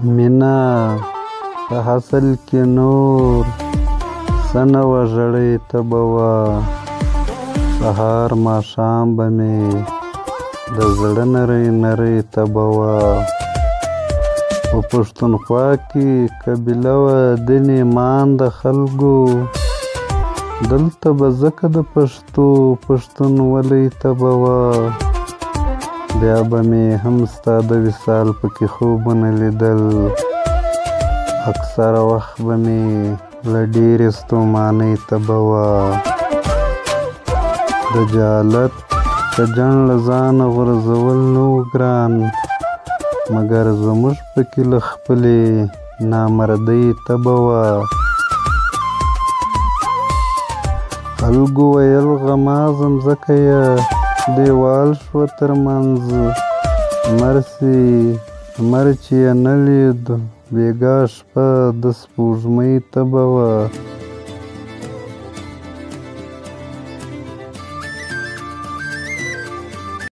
مینا په حاصل کې نور څه نه وه ژړۍ ته به وه سهار ماښام به مې د زړه نرۍ نرۍ ته به وه په پښتونخوا کې قبیله وه دین ایمان د خلکو دلته به ځکه د پښتو پښتونولۍ ته به وه بیا به مې هم ستا د وصال پکې خوبونه لیدل اکثره وخت به مې له ډېرې ستومانۍ ته به وه د جهالت کجن له ځانه غورځول نه و ګران مګر زموږ پکې له خپلې نامردۍ ته به وه خلکو ویل غمازه مځکه یې دیوال شوه تر منځ لمر چې یې نه لید بېګا شپه د سپوږمۍ ته به وه